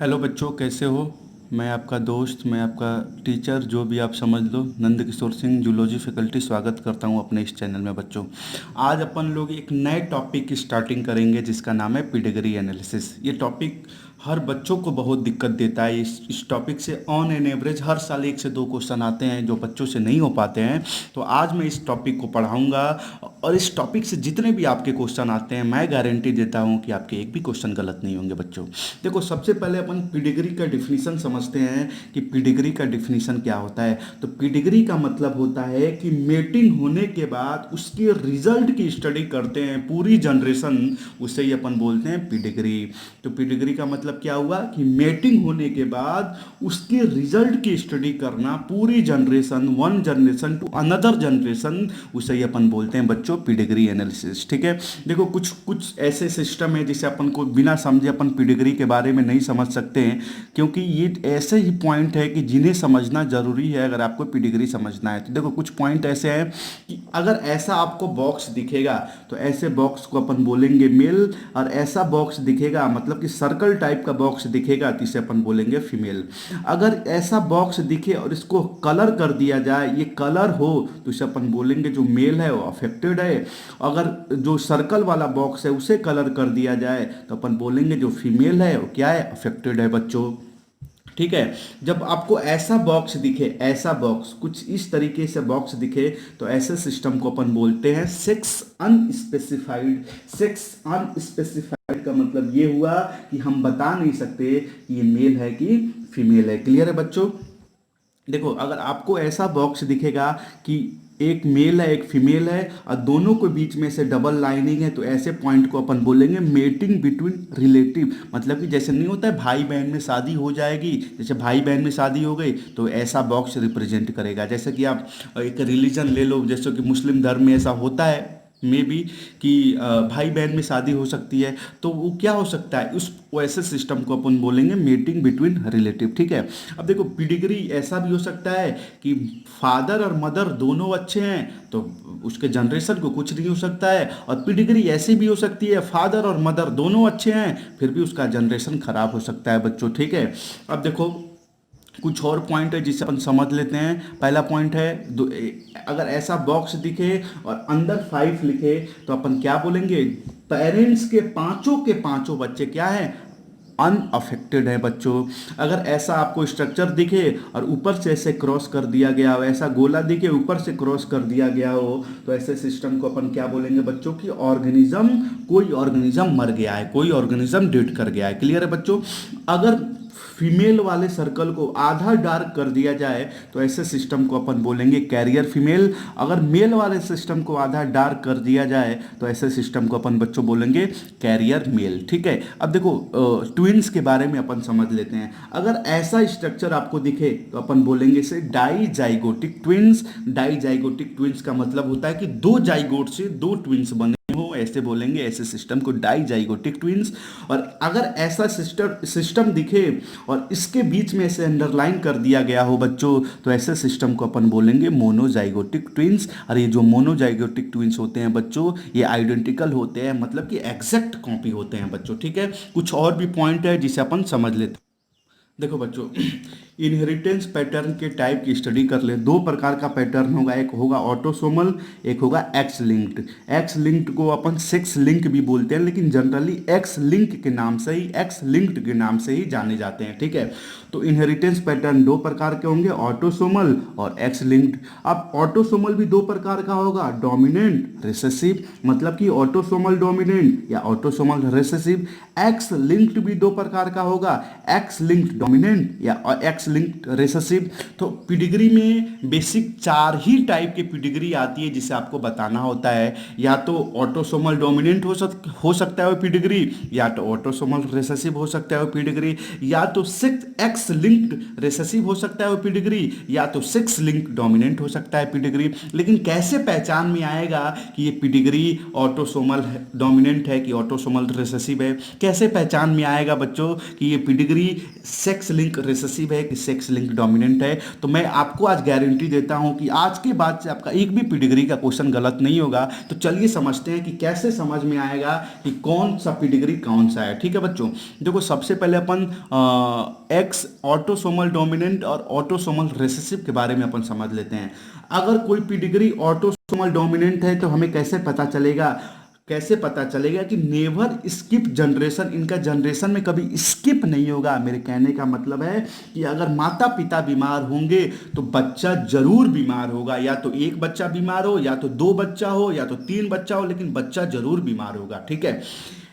Hello बच्चों, कैसे हो। मैं आपका दोस्त, मैं आपका टीचर, जो भी आप समझ लो, नंद किशोर सिंह, जूलॉजी फैकल्टी, स्वागत करता हूं अपने इस चैनल में। बच्चों, आज अपन लोग एक नए टॉपिक की स्टार्टिंग करेंगे जिसका नाम है पेडिग्री एनालिसिस। ये टॉपिक हर बच्चों को बहुत दिक्कत देता है। इस टॉपिक से ऑन एन एवरेज हर साल 1 से 2 क्वेश्चन आते हैं जो बच्चों से नहीं हो पाते हैं। तो आज मैं इस टॉपिक को पढ़ाऊंगा और इस टॉपिक से जितने भी आपके क्वेश्चन आते हैं, मैं गारंटी देता हूं कि आपके एक भी क्वेश्चन गलत नहीं होंगे। बच्चों देखो, सबसे पहले अपन पीडिग्री का डिफिनीशन समझते हैं कि पीडिग्री का डिफिनीशन क्या होता है। तो पीडिग्री का मतलब होता है कि मेटिंग होने के बाद उसके रिजल्ट की स्टडी करते हैं पूरी जनरेशन, उसे ही अपन बोलते हैं पीडिग्री। तो पीडिग्री का मतलब क्या हुआ कि मेटिंग होने के बाद उसके रिजल्ट की स्टडी करना पूरी generation, one generation to another generation, उसे ही अपन बोलते हैं बच्चों पीडिग्री एनालिसिस। ठीक है। देखो, कुछ कुछ ऐसे सिस्टम है जिसे अपन को बिना समझे अपन पीडिग्री के बारे में नहीं समझ सकते हैं, क्योंकि ये ऐसे ही पॉइंट है कि जिन्हें समझना जरूरी है अगर आपको पीडिग्री समझना है। तो देखो, कुछ पॉइंट ऐसे हैं कि अगर ऐसा आपको बॉक्स दिखेगा तो ऐसे बॉक्स को अपन बोलेंगे मेल, और ऐसा बॉक्स दिखेगा मतलब कि सर्कल टाइप का बॉक्स दिखेगा तो इसे अपन बोलेंगे फीमेल। अगर ऐसा बॉक्स दिखे और इसको कलर कर दिया जाए, ये कलर हो, तो इसे अपन बोलेंगे जो मेल है वो अफेक्टेड है। अगर जो सर्कल वाला बॉक्स है उसे कलर कर दिया जाए तो अपन बोलेंगे जो फीमेल है वो क्या है, अफेक्टेड है बच्चों। ठीक है। जब आपको ऐसा बॉक्स दिखे, ऐसा बॉक्स कुछ इस तरीके से बॉक्स दिखे, तो ऐसे सिस्टम को अपन बोलते हैं सेक्स अनस्पेसिफाइड। सेक्स अनस्पेसिफाइड का मतलब ये हुआ कि हम बता नहीं सकते कि ये मेल है कि फीमेल है। क्लियर है बच्चों। देखो, अगर आपको ऐसा बॉक्स दिखेगा कि एक मेल है एक फीमेल है और दोनों के बीच में से डबल लाइनिंग है, तो ऐसे पॉइंट को अपन बोलेंगे मेटिंग बिटवीन रिलेटिव। मतलब कि जैसे नहीं होता है भाई बहन में शादी हो जाएगी, जैसे भाई बहन में शादी हो गई तो ऐसा बॉक्स रिप्रेजेंट करेगा। जैसे कि आप एक रिलीजन ले लो, जैसे कि मुस्लिम धर्म में ऐसा होता है मे बी कि भाई बहन में शादी हो सकती है, तो वो क्या हो सकता है, उस वैसे सिस्टम को अपन बोलेंगे मेटिंग बिटवीन रिलेटिव। ठीक है। अब देखो, पीडिग्री ऐसा भी हो सकता है कि फादर और मदर दोनों अच्छे हैं तो उसके जनरेशन को कुछ नहीं हो सकता है, और पीडिग्री ऐसी भी हो सकती है फादर और मदर दोनों अच्छे हैं फिर भी उसका जनरेशन खराब हो सकता है बच्चों। ठीक है। अब देखो, कुछ और पॉइंट है जिसे अपन समझ लेते हैं। पहला पॉइंट है अगर ऐसा बॉक्स दिखे और अंदर 5 लिखे तो अपन क्या बोलेंगे, पेरेंट्स के पांचों बच्चे क्या हैं, अनअफेक्टेड है बच्चों। अगर ऐसा आपको स्ट्रक्चर दिखे और ऊपर से ऐसे क्रॉस कर दिया गया हो, ऐसा गोला दिखे ऊपर से क्रॉस कर दिया गया हो, तो ऐसे सिस्टम को अपन क्या बोलेंगे बच्चों की ऑर्गेनिज्म, कोई ऑर्गेनिज्म मर गया है, कोई ऑर्गेनिज्म डेड कर गया है। क्लियर है बच्चों। अगर फीमेल वाले सर्कल को आधा डार्क कर दिया जाए तो ऐसे सिस्टम को अपन बोलेंगे कैरियर फीमेल। अगर मेल वाले सिस्टम को आधा डार्क कर दिया जाए तो ऐसे सिस्टम को अपन बच्चों बोलेंगे कैरियर मेल। ठीक है। अब देखो, ट्विंस के बारे में अपन समझ लेते हैं। अगर ऐसा स्ट्रक्चर आपको दिखे तो अपन बोलेंगे इसे डाइजाइगोटिक ट्विंस। डाइजाइगोटिक ट्विंस का मतलब होता है कि दो जाइगोट से दो ट्विंस बने हो, ऐसे बोलेंगे ऐसे सिस्टम को डाइजाइगोटिक ट्विंस। और अगर ऐसा सिस्टम दिखे और इसके बीच में ऐसे अंडरलाइन कर दिया गया हो बच्चों, तो ऐसे सिस्टम को अपन बोलेंगे मोनोजाइगोटिक ट्विंस। और ये जो मोनोजाइगोटिक ट्विंस होते हैं बच्चों, ये आइडेंटिकल होते हैं, मतलब कि एग्जैक्ट कॉपी होते हैं बच्चों। ठीक है। कुछ और भी पॉइंट है जिसे अपन समझ लेते हैं। देखो बच्चों, इनहेरिटेंस पैटर्न के टाइप की स्टडी कर ले। दो प्रकार का पैटर्न होगा, एक होगा ऑटोसोमल, एक होगा एक्स लिंक्ड। एक्स लिंक्ड को अपन सेक्स लिंक भी बोलते हैं, लेकिन जनरली एक्स लिंक के नाम से ही, एक्स लिंक्ड के नाम से ही जाने जाते हैं। ठीक है। तो इनहेरिटेंस पैटर्न दो प्रकार के होंगे, ऑटोसोमल और एक्स लिंक्ड। अब ऑटोसोमल भी दो प्रकार का होगा, डोमिनेंट रिसेसिव, मतलब कि ऑटोसोमल डोमिनेंट या ऑटोसोमल रिसेसिव। एक्स लिंक्ड भी दो प्रकार का होगा, एक्स लिंक्ड डोमिनेंट या एक्स लिंक्ड रिसेसिव। तो पीडिग्री में बेसिक 4 ही टाइप की पीडिग्री आती है जिसे आपको बताना होता है। या तो ऑटोसोमल डोमिनेंट हो सकता है वो पीडिग्री, या तो ऑटोसोमल रिसेसिव हो सकता है वो पीडिग्री, या तो सिक्स एक्स लिंक्ड रिसेसिव हो सकता है वो पीडिग्री, या तो सिक्स लिंक्ड डोमिनेंट हो सकता है पीडिग्री। लेकिन कैसे पहचान में आएगा कि ये पीडिग्री ऑटोसोमल डोमिनेंट है कि ऑटोसोमल रिसेसिव है, कैसे पहचान में आएगा बच्चों कि ये पीडिग्री सेक्स लिंक रिसेसिव है कि सेक्स लिंक डोमिनेंट है। तो मैं आपको आज गारंटी देता हूं कि आज के बाद से आपका एक भी पेडिग्री का क्वेश्चन गलत नहीं होगा। तो चलिए समझते हैं कि कैसे समझ में आएगा कि कौन सा पेडिग्री कौन सा है। ठीक है बच्चों, देखो सबसे पहले अपन एक्स ऑटोसोमल डोमिनेंट और ऑटोसोमल रिसेसिव के बारे में अपन समझ लेते हैं। अगर कोई पेडिग्री ऑटोसोमल डोमिनेंट है तो हमें कैसे पता चलेगा कि नेवर स्किप जनरेशन, इनका जनरेशन में कभी स्किप नहीं होगा। मेरे कहने का मतलब है कि अगर माता पिता बीमार होंगे तो बच्चा जरूर बीमार होगा। या तो एक बच्चा बीमार हो, या तो दो बच्चा हो, या तो तीन बच्चा हो, लेकिन बच्चा जरूर बीमार होगा। ठीक है,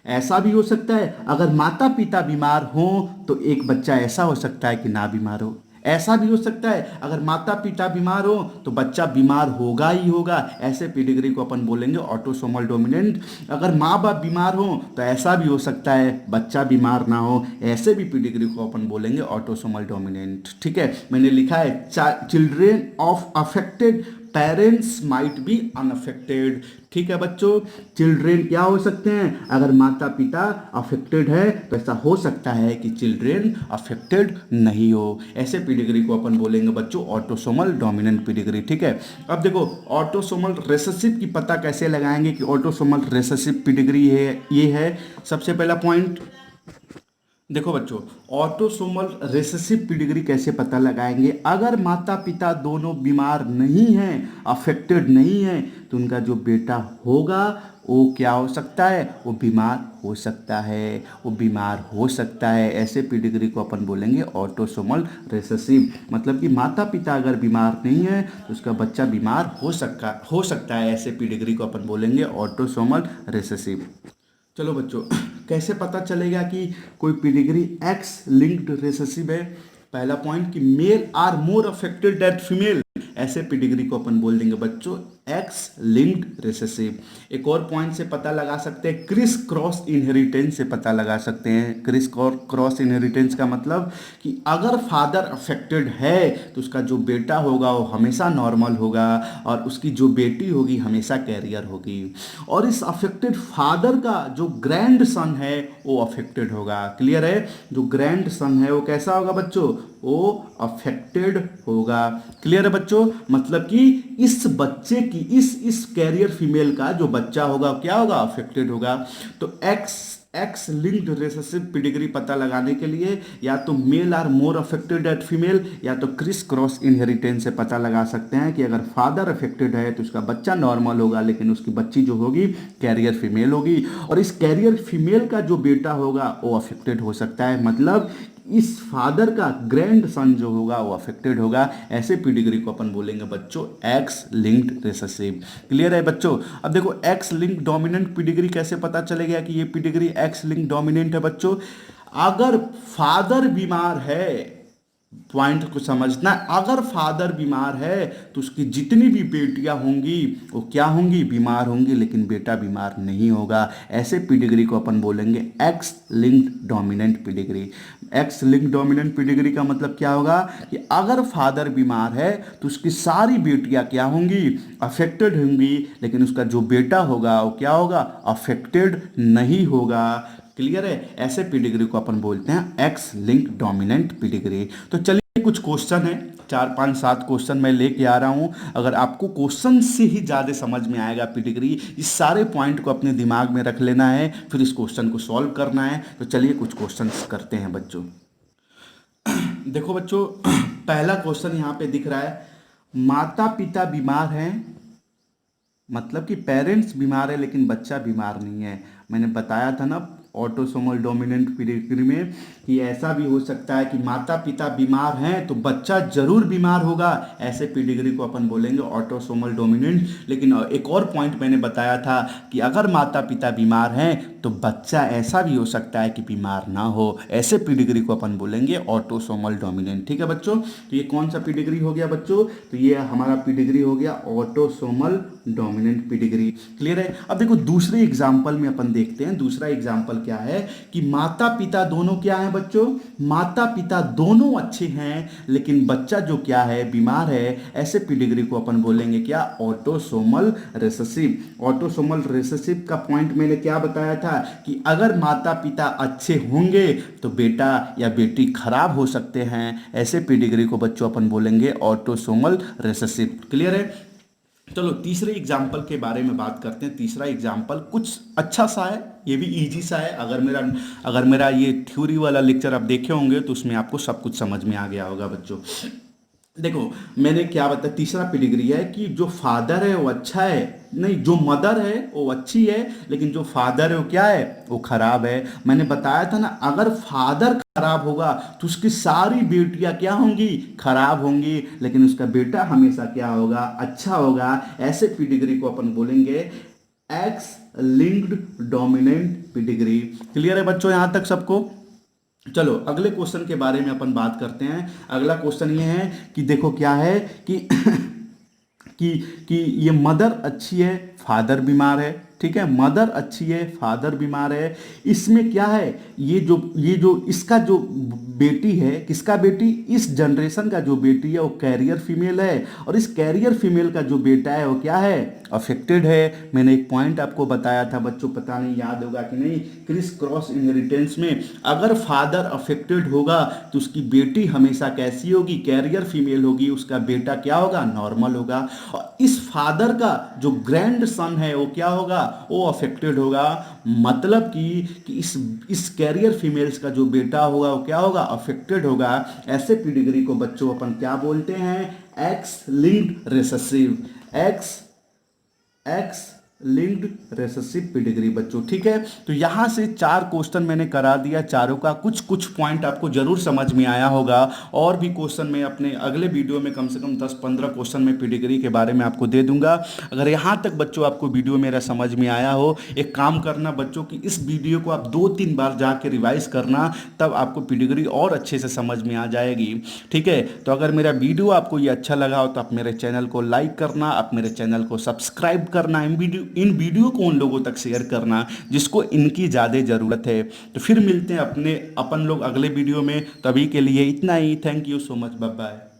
ऐसा भी हो सकता है अगर माता पिता बीमार हो तो एक बच्चा ऐसा हो सकता है कि ना बीमार हो। ऐसा भी हो सकता है अगर माता पिता बीमार हो तो बच्चा बीमार होगा ही होगा। ऐसे पेडिग्री को अपन बोलेंगे ऑटोसोमल डोमिनेंट। अगर माँ बाप बीमार हो तो ऐसा भी हो सकता है बच्चा बीमार ना हो। ऐसे भी पेडिग्री को अपन बोलेंगे ऑटोसोमल डोमिनेंट। ठीक है, मैंने लिखा है children of affected parents might be unaffected. ठीक है बच्चों, चिल्ड्रेन क्या हो सकते हैं, अगर माता पिता अफेक्टेड है तो ऐसा हो सकता है कि चिल्ड्रेन अफेक्टेड नहीं हो। ऐसे पेडिग्री को अपन बोलेंगे बच्चों ऑटोसोमल डोमिनेंट पेडिग्री। ठीक है, अब देखो ऑटोसोमल रिसेसिव की पता कैसे लगाएंगे कि ऑटोसोमल रिसेसिव पेडिग्री है। ये है सबसे पहला पॉइंट। देखो बच्चों, ऑटोसोमल रिसेसिव पेडिग्री कैसे पता लगाएंगे। अगर माता पिता दोनों बीमार नहीं हैं, अफेक्टेड नहीं हैं, तो उनका जो बेटा होगा वो क्या हो सकता है, वो बीमार हो सकता है, वो बीमार हो सकता है। ऐसे पेडिग्री को अपन बोलेंगे ऑटोसोमल रिसेसिव। मतलब कि माता पिता अगर बीमार नहीं है तो उसका बच्चा बीमार हो सकता है। ऐसे पेडिग्री को अपन बोलेंगे ऑटोसोमल रिसेसिव। चलो बच्चों, कैसे पता चलेगा कि कोई पेडिग्री एक्स लिंक्ड रिसेसिव है। पहला पॉइंट कि male are more affected that female. ऐसे पेडिग्री को अपन बोल देंगे बच्चों एक्स लिंक्ड रिसेसिव। एक और पॉइंट से पता लगा सकते हैं, क्रिस क्रॉस इनहेरिटेंस से पता लगा सकते हैं। क्रिस क्रॉस इनहेरिटेंस का मतलब कि अगर फादर अफेक्टेड है तो उसका जो बेटा होगा वो हमेशा नॉर्मल होगा और उसकी जो बेटी होगी हमेशा कैरियर होगी। और इस अफेक्टेड फादर का जो ग्रैंड सन है वो अफेक्टेड होगा। क्लियर है, जो ग्रैंड सन है वो कैसा होगा बच्चों, वो अफेक्टेड होगा। क्लियर है बच्चों, मतलब कि इस बच्चे की इस कैरियर फीमेल का जो बच्चा होगा क्या होगा, अफेक्टेड होगा। तो एक्स लिंक्ड रिसेसिव पेडिग्री पता लगाने के लिए या तो male are more affected at female या तो क्रिस क्रॉस इनहेरिटेंस से पता लगा सकते हैं कि अगर फादर अफेक्टेड है तो उसका बच्चा नॉर्मल होगा लेकिन उसकी बच्ची जो होगी कैरियर फीमेल होगी। और इस कैरियर फीमेल का जो बेटा होगा वो अफेक्टेड हो सकता है, मतलब इस फादर का ग्रैंड सन जो होगा वो अफेक्टेड होगा। ऐसे पेडिग्री को अपन बोलेंगे बच्चों एक्स लिंक्ड रिसेसिव। क्लियर है बच्चों। अब देखो एक्स लिंक्ड डोमिनेंट पेडिग्री कैसे पता चलेगा कि ये पेडिग्री एक्स लिंक्ड डोमिनेंट है बच्चों। अगर फादर बीमार है, पॉइंट को समझना, अगर फादर बीमार है तो उसकी जितनी भी बेटियां होंगी वो क्या होंगी, बीमार होंगी, लेकिन बेटा बीमार नहीं होगा। ऐसे पेडिग्री को अपन बोलेंगे x linked dominant pedigree. X linked dominant pedigree का मतलब क्या होगा कि अगर फादर बीमार है तो उसकी सारी बेटियां क्या होंगी, अफेक्टेड होंगी, लेकिन उसका जो बेटा होगा वो क्या होगा, अफेक्टेड नहीं होगा। क्लियर है, ऐसे पेडिग्री को अपन बोलते हैं एक्स लिंक डोमिनेंट पेडिग्री। तो चलिए कुछ क्वेश्चन है, 4 5 7 क्वेश्चन मैं लेके आ रहा हूं। अगर आपको क्वेश्चन से ही ज़्यादा समझ में आएगा पेडिग्री, इस सारे पॉइंट को अपने दिमाग में रख लेना है, फिर इस क्वेश्चन को सॉल्व करना है। तो चलिए कुछ क्वेश्चन करते हैं बच्चों। देखो बच्चों, पहला क्वेश्चन यहाँ पे दिख रहा है, माता पिता बीमार हैं, मतलब कि पेरेंट्स बीमार है लेकिन बच्चा बीमार नहीं है। मैंने बताया था ना ऑटोसोमल डोमिनेंट पेडिग्री में कि ऐसा भी हो सकता है कि माता पिता बीमार हैं तो बच्चा जरूर बीमार होगा। ऐसे पेडिग्री को अपन बोलेंगे ऑटोसोमल डोमिनेंट। लेकिन एक और पॉइंट मैंने बताया था कि अगर माता पिता बीमार हैं तो बच्चा ऐसा भी हो सकता है कि बीमार ना हो। ऐसे पेडिग्री को अपन बोलेंगे ऑटोसोमल डोमिनेंट। ठीक है बच्चों, तो ये कौन सा पेडिग्री हो गया बच्चों, तो ये हमारा पेडिग्री हो गया ऑटोसोमल डोमिनेंट पेडिग्री। क्लियर है। अब देखो दूसरे एग्जाम्पल में अपन देखते हैं, दूसरा एग्जाम्पल क्या है कि माता पिता दोनों क्या हैं बच्चों, माता पिता दोनों अच्छे हैं, लेकिन बच्चा जो क्या है बीमार है, ऐसे पेडिग्री को अपन बोलेंगे क्या, ऑटोसोमल रिसेसिव। ऑटोसोमल रिसेसिव का पॉइंट मैंने क्या बताया था कि अगर माता पिता अच्छे होंगे तो बेटा या बेटी खराब हो सकते हैं, ऐसे पेडिग्री को बच्चों अपन बोलेंगे ऑटोसोमल रिसेसिव। क्लियर है। चलो तीसरे एग्जाम्पल के बारे में बात करते हैं। तीसरा एग्जाम्पल कुछ अच्छा सा है, ये भी इजी सा है। अगर मेरा ये थ्योरी वाला लेक्चर आप देखे होंगे तो उसमें आपको सब कुछ समझ में आ गया होगा बच्चों। देखो मैंने क्या बताया, तीसरा पेडिग्री है कि जो फादर है वो अच्छा है, नहीं जो मदर है वो अच्छी है, लेकिन जो फादर है वो क्या है, वो खराब है। मैंने बताया था ना, अगर फादर खराब होगा तो उसकी सारी बेटियां क्या होंगी, खराब होंगी, लेकिन उसका बेटा हमेशा क्या होगा, अच्छा होगा। ऐसे पेडिग्री को अपन बोलेंगे x linked dominant pedigree. Clear है बच्चों यहां तक सबको। चलो अगले क्वेश्चन के बारे में अपन बात करते हैं। अगला क्वेश्चन ये है कि देखो क्या है कि कि कि ये मदर अच्छी है, फादर बीमार है, ठीक है, मदर अच्छी है, फादर बीमार है। इसमें क्या है, ये जो इसका जो बेटी है, किसका बेटी, इस जनरेशन का जो बेटी है वो कैरियर फीमेल है, और इस कैरियर फीमेल का जो बेटा है वो क्या है, अफेक्टेड है। मैंने एक पॉइंट आपको बताया था बच्चों, पता नहीं याद होगा कि नहीं, क्रिस क्रॉस इनहेरिटेंस में अगर फादर अफेक्टेड होगा तो उसकी बेटी हमेशा कैसी होगी, कैरियर फीमेल होगी, उसका बेटा क्या होगा, नॉर्मल होगा। और इस फादर का जो ग्रैंड सन है वो क्या होगा, वो अफेक्टेड होगा। मतलब कि इस कैरियर फीमेल्स का जो बेटा होगा वो क्या होगा, अफेक्टेड होगा। ऐसे पेडिग्री को बच्चों अपन क्या बोलते हैं, x linked recessive, x linked recessive pedigree बच्चों, ठीक है। तो यहां से 4 क्वेश्चन मैंने करा दिया, चारों का कुछ कुछ पॉइंट आपको जरूर समझ में आया होगा। और भी क्वेश्चन मैं अपने अगले वीडियो में कम से कम 10-15 क्वेश्चन में पेडिग्री के बारे में आपको दे दूंगा। अगर यहां तक बच्चों आपको वीडियो मेरा समझ में आया हो, एक काम करना बच्चों कि इस वीडियो को आप 2-3 बार जाके रिवाइज करना, तब आपको पेडिग्री और अच्छे से समझ में आ जाएगी, ठीक है। तो अगर मेरा वीडियो आपको ये अच्छा लगा हो तो आप मेरे चैनल को लाइक करना, आप मेरे चैनल को सब्सक्राइब करना, इन वीडियो को उन लोगों तक शेयर करना जिसको इनकी ज़्यादा ज़रूरत है। तो फिर मिलते हैं अपन लोग अगले वीडियो में। तभी के लिए इतना ही। Thank you so much, bye bye.